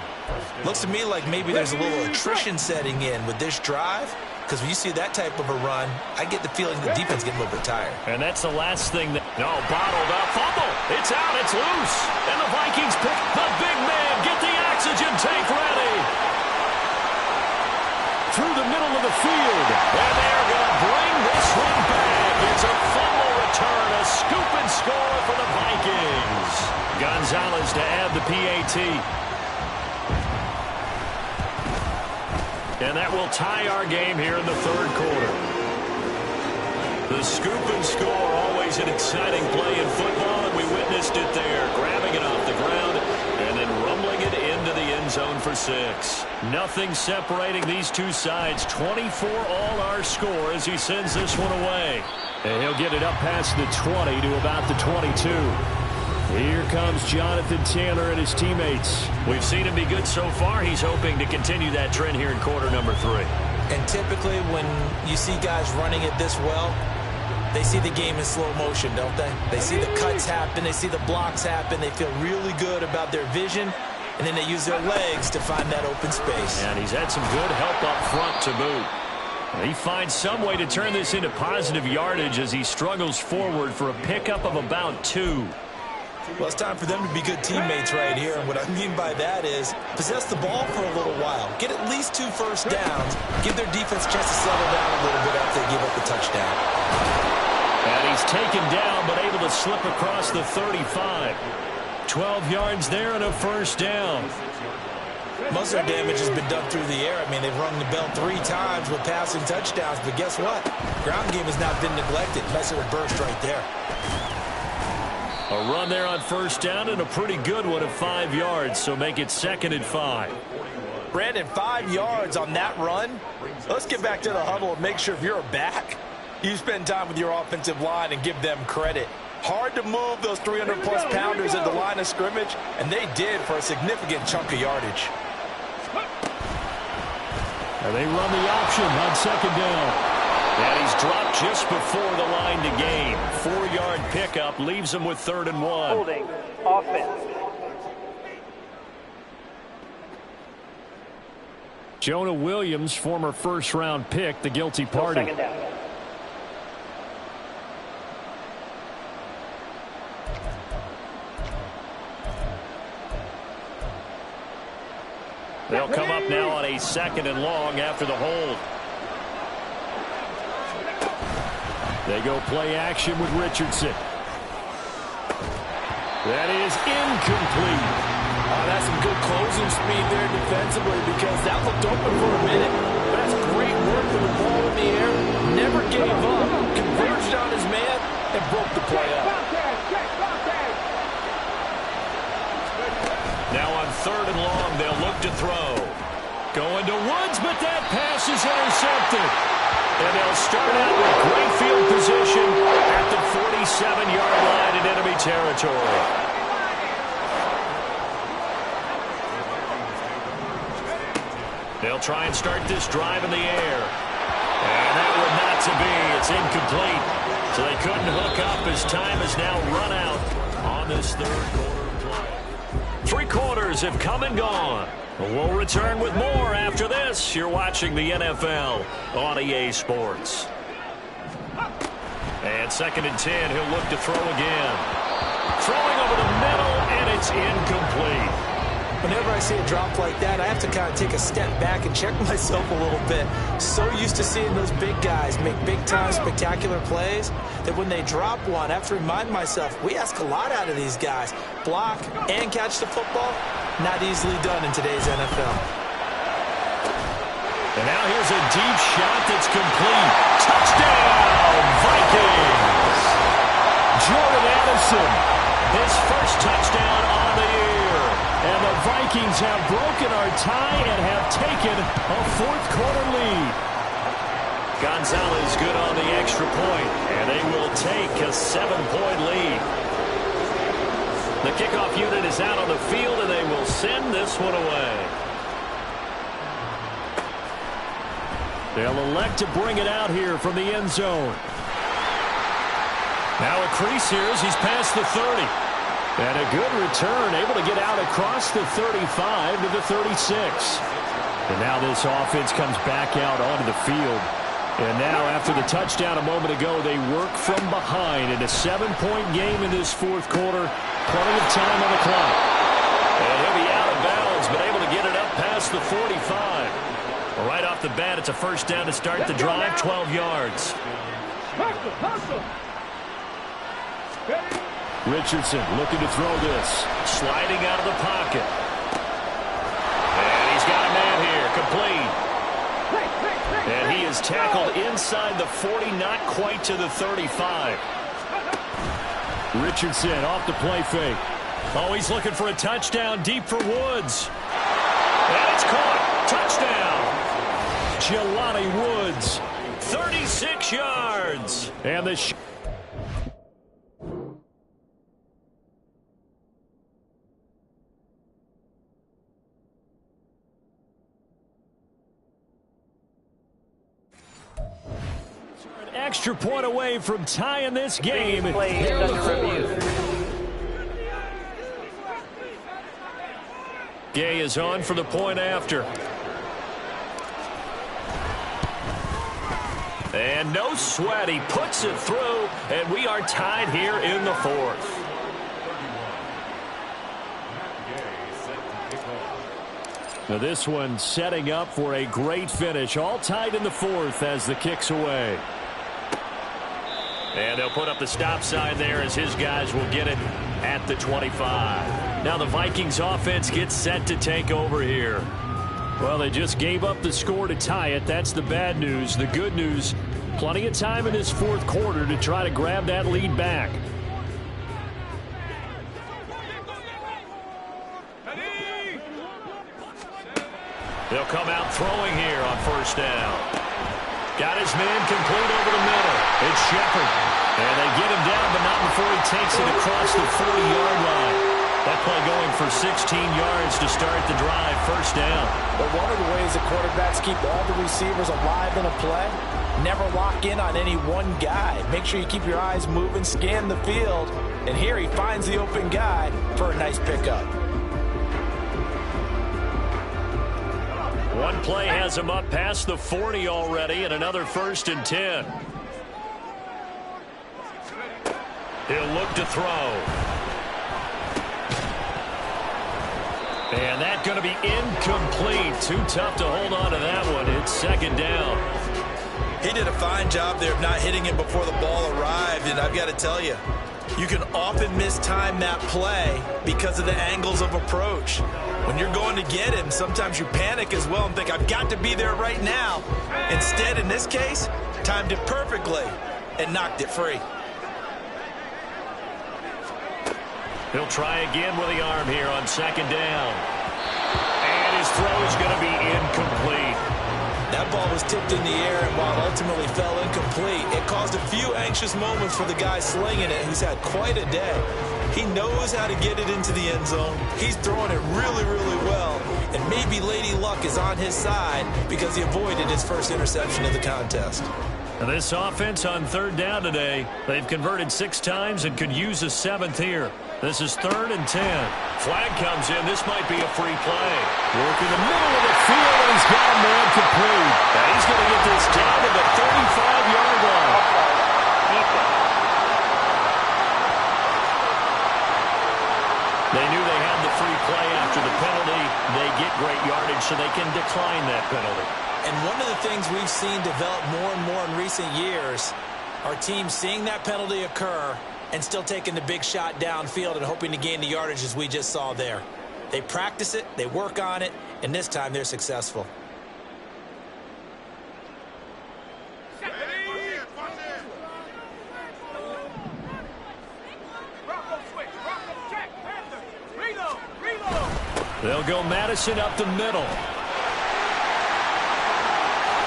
Looks to me like maybe there's a little attrition setting in with this drive, because when you see that type of a run, I get the feeling the defense getting a little bit tired. And that's the last thing that... No, bottled up. Fumble. It's out. It's loose. And the Vikings pick the big man. Get the oxygen tank ready. Through the middle of the field. And they're going to bring this one back. It's a fumble return. A scoop and score for the Vikings. Gonzalez to add the PAT. And that will tie our game here in the 3rd quarter. The scoop and score, always an exciting play in football, and we witnessed it there. Grabbing it off the ground and then rumbling it into the end zone for 6. Nothing separating these two sides. 24 all our score as he sends this one away. And he'll get it up past the 20 to about the 22. Here comes Jonathan Taylor and his teammates. We've seen him be good so far. He's hoping to continue that trend here in quarter number 3. And typically when you see guys running it this well, they see the game in slow motion, don't they? They see the cuts happen. They see the blocks happen. They feel really good about their vision. And then they use their legs to find that open space. And he's had some good help up front to boot. He finds some way to turn this into positive yardage as he struggles forward for a pickup of about 2. Well, it's time for them to be good teammates right here. And what I mean by that is possess the ball for a little while. Get at least 2 first downs. Give their defense a chance to settle down a little bit after they give up the touchdown. And he's taken down but able to slip across the 35. 12 yards there and a first down. Most of their damage has been done through the air. I mean, they've rung the bell 3 times with passing touchdowns. But guess what? Ground game has not been neglected. Nice little burst right there. A run there on first down and a pretty good one of 5 yards, so make it 2nd and 5. Brandon, 5 yards on that run. Let's get back to the huddle and make sure if you're a back, you spend time with your offensive line and give them credit. Hard to move those 300-plus pounders at the line of scrimmage, and they did for a significant chunk of yardage. And they run the option on 2nd down. And he's dropped just before the line to gain. 4-yard pickup leaves him with 3rd and 1. Holding offense. Jonah Williams, former first-round pick, the guilty party. 2nd down. They'll come up now on a 2nd and long after the hold. They go play action with Richardson. That is incomplete. That's some good closing speed there defensively because that looked open for a minute. But that's great work with the ball in the air. Never gave up. Converged on his man and broke the play up. Now on 3rd and long, they'll look to throw. Going to Woods, but that pass is intercepted. And they'll start out with great field position at the 47-yard line in enemy territory. They'll try and start this drive in the air. And that would not to be. It's incomplete. So they couldn't hook up as time is now run out on this 3rd quarter play. 3 quarters have come and gone. We'll return with more after this. You're watching the NFL on EA Sports. And 2nd and 10, he'll look to throw again. Throwing over the middle, and it's whenever I see a drop like that, I have to kind of take a step back and check myself a little bit. So used to seeing those big guys make big-time spectacular plays that when they drop one, I have to remind myself, we ask a lot out of these guys. Block and catch the football, not easily done in today's NFL. And now here's a deep shot that's complete. Touchdown, Vikings! Jordan Addison, his first touchdown on the year. And the Vikings have broken our tie and have taken a fourth-quarter lead. Gonzalez good on the extra point, and they will take a 7-point lead. The kickoff unit is out on the field, and they will send this one away. They'll elect to bring it out here from the end zone. Now a crease here as he's past the 30. And a good return, able to get out across the 35 to the 36. And now this offense comes back out onto the field. And now after the touchdown a moment ago, they work from behind in a 7-point game in this fourth quarter. Plenty of time on the clock. And he'll be out of bounds, but able to get it up past the 45. Well, right off the bat, it's a first down to start the drive, 12 yards. Richardson looking to throw this. Sliding out of the pocket. And he's got a man here, complete. And he is tackled inside the 40, not quite to the 35. Richardson off the play fake. Oh, he's looking for a touchdown deep for Woods. And it's caught. Touchdown. Jelani Woods, 36 yards. And the extra point away from tying this game. Here in the fourth. Gay is on for the point after. And no sweat. He puts it through, and we are tied here in the fourth. Now this one setting up for a great finish. All tied in the fourth as the kick's away. And they'll put up the stop sign there as his guys will get it at the 25. Now the Vikings offense gets set to take over here. Well, they just gave up the score to tie it. That's the bad news. The good news, plenty of time in this fourth quarter to try to grab that lead back. They'll come out throwing here on first down. Got his man complete over the middle. It's Shepard. And they get him down, but not before he takes it across the 40-yard line. That play going for 16 yards to start the drive. First down. But one of the ways that quarterbacks keep all the receivers alive in a play, never lock in on any one guy. Make sure you keep your eyes moving, scan the field. And here he finds the open guy for a nice pickup. One play has him up past the 40 already, and another 1st and 10. He'll look to throw. And that's going to be incomplete. Too tough to hold on to that one. It's second down. He did a fine job there of not hitting him before the ball arrived, and I've got to tell you, you can often mistime that play because of the angles of approach. When you're going to get him, sometimes you panic as well and think, I've got to be there right now. Instead, in this case, timed it perfectly and knocked it free. He'll try again with the arm here on second down. And his throw is going to be incomplete. That ball was tipped in the air, and while it ultimately fell incomplete, it caused a few anxious moments for the guy slinging it, who's had quite a day. He knows how to get it into the end zone. He's throwing it really, really well. And maybe Lady Luck is on his side because he avoided his first interception of the contest. Now this offense on third down today, they've converted 6 times and could use a 7th here. This is 3rd and 10. Flag comes in. This might be a free play. Work in the middle of the field, and he's got a man complete. And he's going to get this down to the 35-yard line. They knew they had the free play after the penalty, great yardage so they can decline that penalty. And one of the things we've seen develop more and more in recent years are teams seeing that penalty occur and still taking the big shot downfield and hoping to gain the yardage as we just saw there. They practice it, they work on it, and this time they're successful. They'll go Madison up the middle.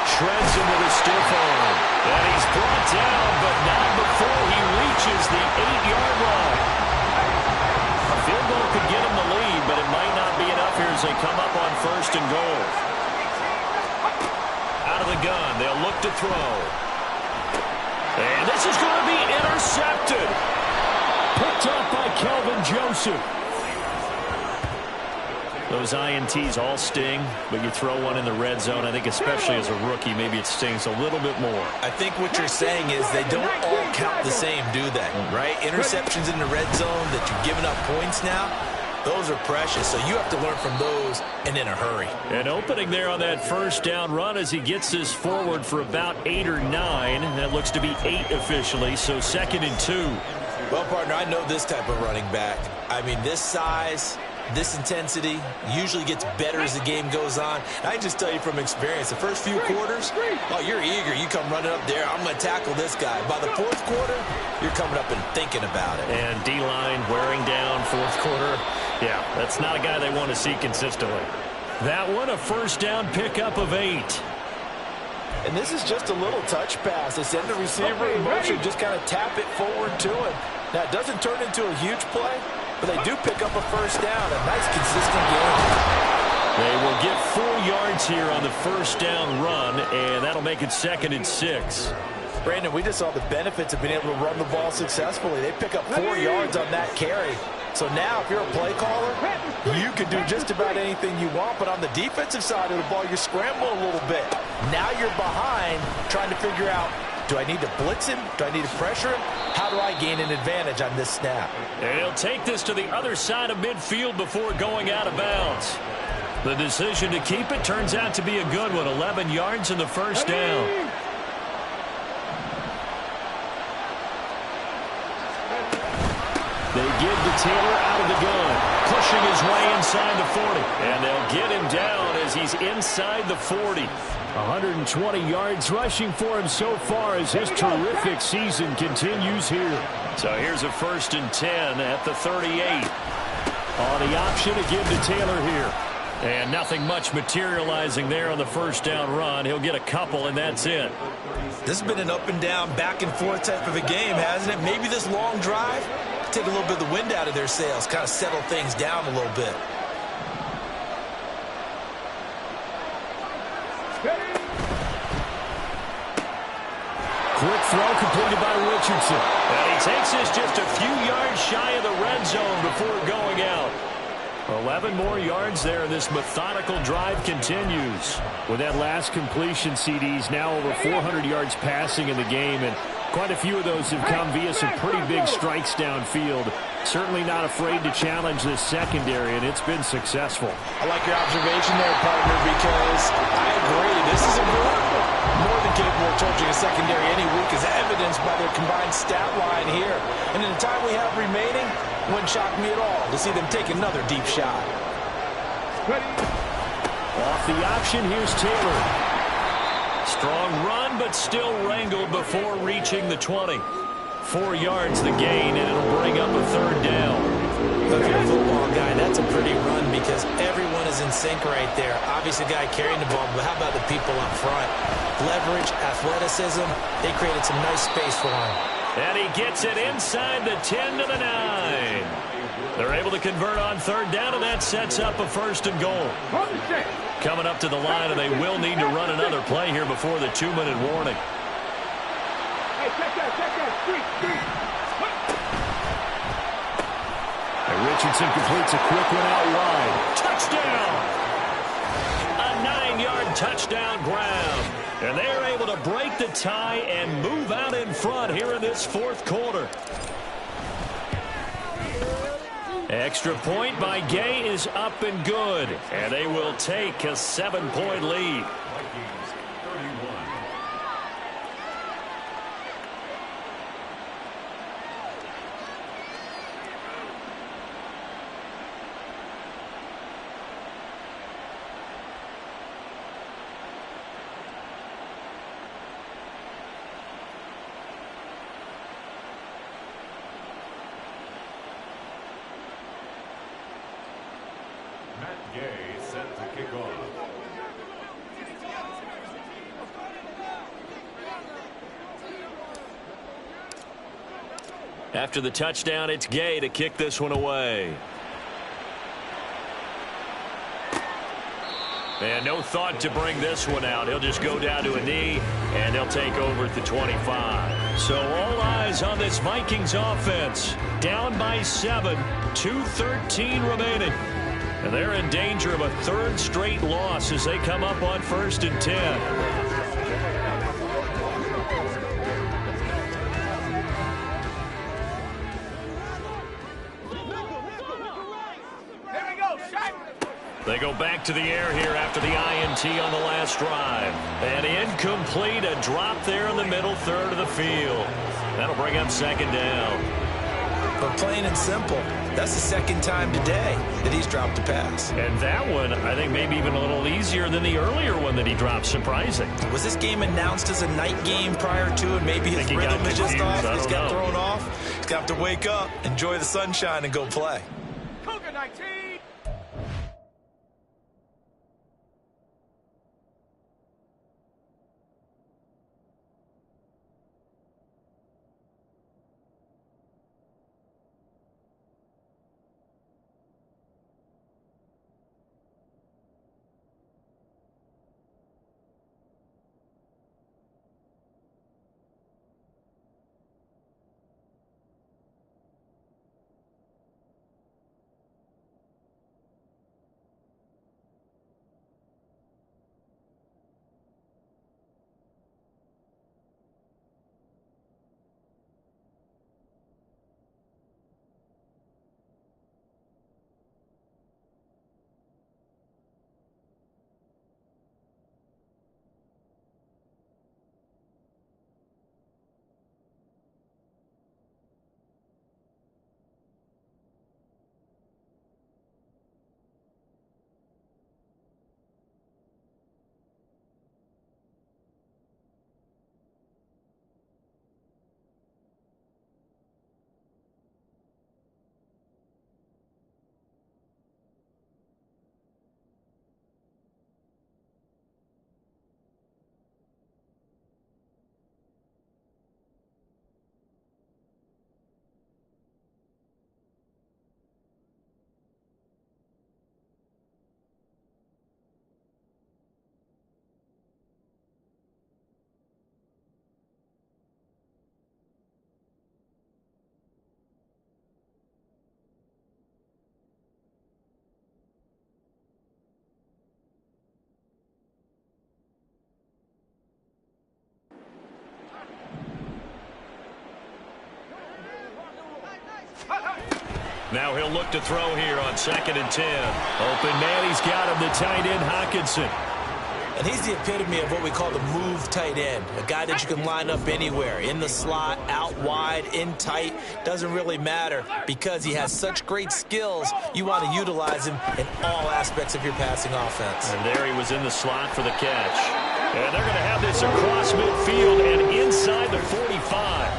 Shreds him with a stiff arm. And he's brought down, but not before he reaches the 8-yard line. A field goal could get him the lead, but it might not be enough here as they come up on 1st and goal. Out of the gun, they'll look to throw. And this is going to be intercepted. Picked up by Kelvin Joseph. Those INTs all sting, but you throw one in the red zone, I think especially as a rookie, maybe it stings a little bit more. I think what you're saying is they don't all count the same, do they? Right? Interceptions in the red zone that you're giving up points now, those are precious. So you have to learn from those and in a hurry. An opening there on that 1st down run as he gets this forward for about 8 or 9. That looks to be 8 officially, so 2nd and 2. Well, partner, I know this type of running back. I mean, this size, this intensity usually gets better as the game goes on. I can just tell you from experience, the first few quarters, oh, you're eager. You come running up there, I'm going to tackle this guy. By the 4th quarter, you're coming up and thinking about it. And D-line wearing down 4th quarter. Yeah, that's not a guy they want to see consistently. That one, a 1st down pickup of 8. And this is just a little touch pass. They send the receiver in motion, just kind of tap it forward to him. Now, it doesn't turn into a huge play, but they do pick up a 1st down. A nice, consistent game. They will get 4 yards here on the 1st down run, and that'll make it 2nd and 6. Brandon, we just saw the benefits of being able to run the ball successfully. They pick up 4 yards on that carry. So now, if you're a play caller, you can do just about anything you want. But on the defensive side of the ball, you're scrambling a little bit. Now you're behind, trying to figure out, do I need to blitz him? Do I need to pressure him? How do I gain an advantage on this snap? And he'll take this to the other side of midfield before going out of bounds. The decision to keep it turns out to be a good one. 11 yards in the 1st down. They give to Taylor out of the gun, pushing his way inside the 40. And they'll get him down as he's inside the 40. 120 yards rushing for him so far as his terrific season continues here. So here's a 1st and 10 at the 38. On the option to give to Taylor here. And nothing much materializing there on the 1st down run. He'll get a couple, and that's it. This has been an up and down, back and forth type of a game, hasn't it? Maybe this long drive take a little bit of the wind out of their sails, kind of settle things down a little bit. Quick throw completed by Richardson. And he takes this just a few yards shy of the red zone before going out. 11 more yards there, and this methodical drive continues. With that last completion, CD's now over 400 yards passing in the game, and quite a few of those have come via some pretty big strikes downfield. Certainly not afraid to challenge this secondary, and it's been successful. I like your observation there, partner, because I agree. This is a group more than capable of torching a secondary any week, as evidenced by their combined stat line here. And in the time we have remaining, it wouldn't shock me at all to see them take another deep shot. Off the option, here's Taylor. Strong run, but still wrangled before reaching the 20. 4 yards the gain, and it'll bring up a 3rd down. Look, you're a football guy. That's a pretty run because everyone is in sync right there. Obviously, the guy carrying the ball, but how about the people up front? Leverage, athleticism, they created some nice space for him. And he gets it inside the 10 to the 9. They're able to convert on 3rd down, and that sets up a 1st and goal. Coming up to the line, and they will need to run another play here before the 2-minute warning. And Richardson completes a quick one out wide. Touchdown! A 9-yard touchdown grab. And they are able to break the tie and move out in front here in this 4th quarter. Extra point by Gay is up and good. And they will take a 7-point lead. Vikings 31. Gay set to kick off. After the touchdown, it's Gay to kick this one away. And no thought to bring this one out. He'll just go down to a knee, and they'll take over at the 25. So all eyes on this Vikings offense. Down by 7, 2:13 remaining. And they're in danger of a third straight loss as they come up on 1st and 10. They go back to the air here after the INT on the last drive. And incomplete, a drop there in the middle third of the field. That'll bring up 2nd down. But plain and simple, that's the 2nd time today that he's dropped a pass. And that one, I think, maybe even a little easier than the earlier one that he dropped. Surprising. Was this game announced as a night game prior to it? Maybe his rhythm is just off. He's got thrown off. He's got to wake up, enjoy the sunshine, and go play. Cougar 19! Now he'll look to throw here on 2nd and 10. Open man, he's got him, the tight end, Hockenson. And he's the epitome of what we call the move tight end, a guy that you can line up anywhere, in the slot, out wide, in tight, doesn't really matter because he has such great skills. You want to utilize him in all aspects of your passing offense. And there he was in the slot for the catch. And they're going to have this across midfield and inside the 45.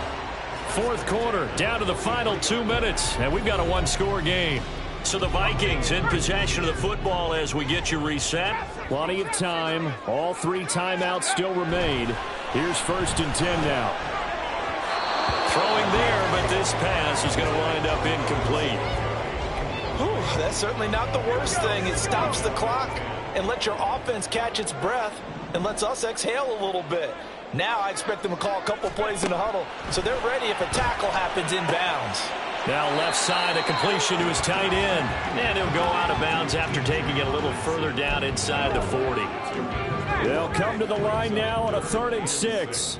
4th quarter, down to the final 2 minutes, and we've got a 1-score game. So the Vikings in possession of the football as we get you reset. Plenty of time. All 3 timeouts still remain. Here's 1st and 10 now. Throwing there, but this pass is going to wind up incomplete. Whew, that's certainly not the worst thing. It stops the clock and lets your offense catch its breath and lets us exhale a little bit. Now I expect them to call a couple plays in the huddle, so they're ready if a tackle happens inbounds. Now left side, a completion to his tight end. And he'll go out of bounds after taking it a little further down inside the 40. They'll come to the line now on a 3rd and 6.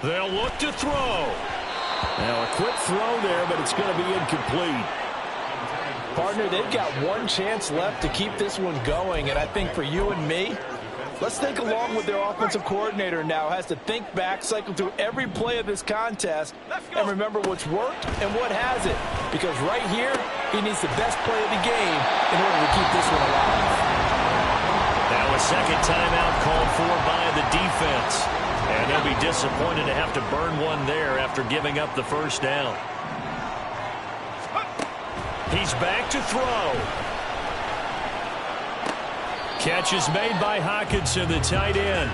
They'll look to throw. Now a quick throw there, but it's going to be incomplete. Partner, they've got one chance left to keep this one going, and I think for you and me, let's think along with their offensive coordinator now. Has to think back, cycle through every play of this contest, and remember what's worked and what hasn't. Because right here, he needs the best play of the game in order to keep this one alive. Now a second timeout called for by the defense. And they'll be disappointed to have to burn one there after giving up the first down. He's back to throw. Catch is made by Hockenson, the tight end.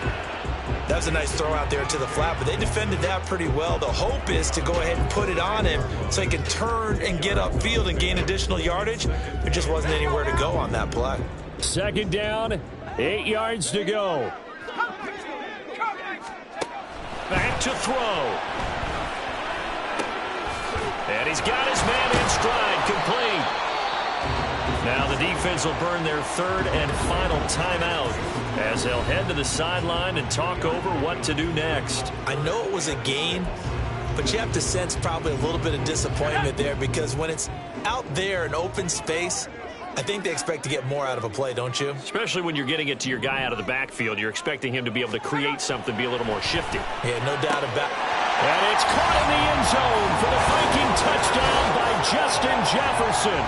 That was a nice throw out there to the flat, but they defended that pretty well. The hope is to go ahead and put it on him so he can turn and get upfield and gain additional yardage. There just wasn't anywhere to go on that play. Second down, 8 yards to go. Back to throw. And he's got his man in stride, complete. Now the defense will burn their third and final timeout as they'll head to the sideline and talk over what to do next. I know it was a gain, but you have to sense probably a little bit of disappointment there because when it's out there in open space, I think they expect to get more out of a play, don't you? Especially when you're getting it to your guy out of the backfield. You're expecting him to be able to create something, be a little more shifty. Yeah, no doubt about it. And it's caught in the end zone for the Viking touchdown by Justin Jefferson.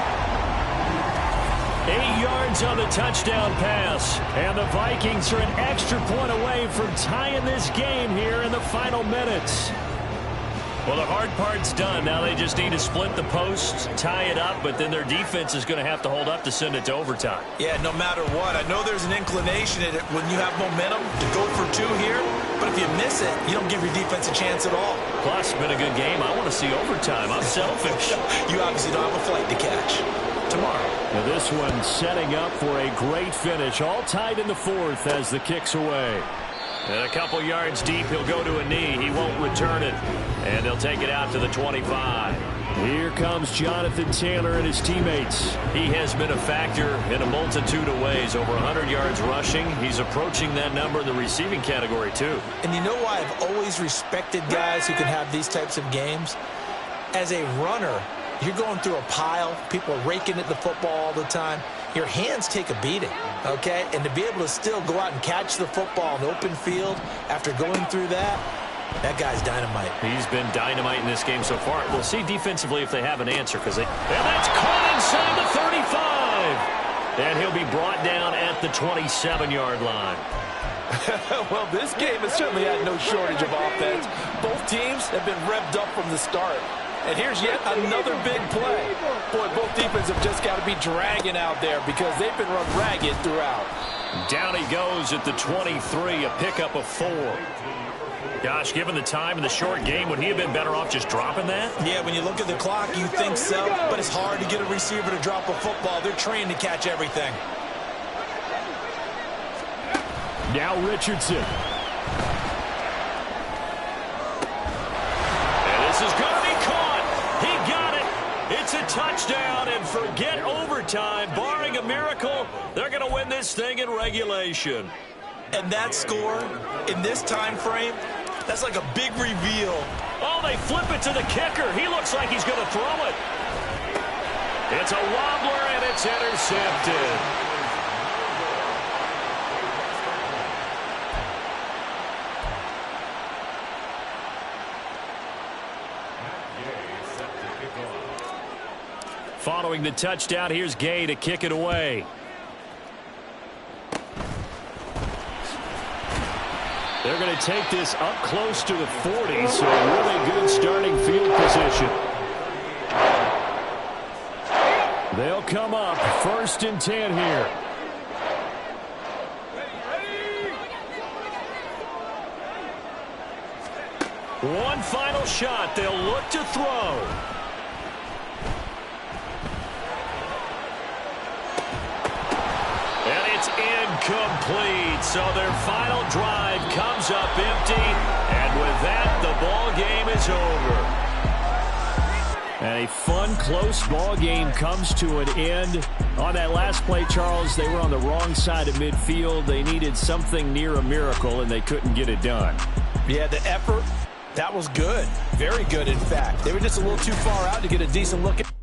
8 yards on the touchdown pass. And the Vikings are an extra point away from tying this game here in the final minutes. Well, the hard part's done. Now they just need to split the posts, tie it up, but then their defense is going to have to hold up to send it to overtime. Yeah, no matter what. I know there's an inclination in it when you have momentum to go for two here, but if you miss it, you don't give your defense a chance at all. Plus, it's been a good game. I want to see overtime. I'm selfish. You obviously don't have a flight to catch tomorrow. Now this one setting up for a great finish. All tied in the fourth as the kick's away. And a couple yards deep, he'll go to a knee. He won't return it. And they'll take it out to the 25. Here comes Jonathan Taylor and his teammates. He has been a factor in a multitude of ways. Over 100 yards rushing. He's approaching that number in the receiving category, too. And you know why I've always respected guys who can have these types of games? As a runner, you're going through a pile. People are raking at the football all the time. Your hands take a beating, okay? And to be able to still go out and catch the football in open field after going through that, that guy's dynamite. He's been dynamite in this game so far. We'll see defensively if they have an answer. And that's caught inside the 35. And he'll be brought down at the 27-yard line. Well, this game has certainly had no shortage of offense. Both teams have been revved up from the start. And here's yet another big play. Boy, both defenses have just got to be dragging out there because they've been run ragged throughout. Down he goes at the 23, a pickup of 4. Gosh, given the time in the short game, would he have been better off just dropping that? Yeah, when you look at the clock, you think so. But it's hard to get a receiver to drop a football. They're trained to catch everything. Now Richardson. This is going to be caught. He got it. It's a touchdown, and forget overtime. Barring a miracle, they're going to win this thing in regulation. And that score, in this time frame, that's like a big reveal. Oh, they flip it to the kicker. He looks like he's going to throw it. It's a wobbler, and it's intercepted. Following the touchdown, here's Gay to kick it away. They're going to take this up close to the 40, so a really good starting field position. They'll come up 1st and 10 here. One final shot. They'll look to throw. Incomplete. So their final drive comes up empty. And with that, the ball game is over. And a fun, close ball game comes to an end. On that last play, Charles, they were on the wrong side of midfield. They needed something near a miracle, and they couldn't get it done. Yeah, the effort That was good. Very good, in fact. They were just a little too far out to get a decent look at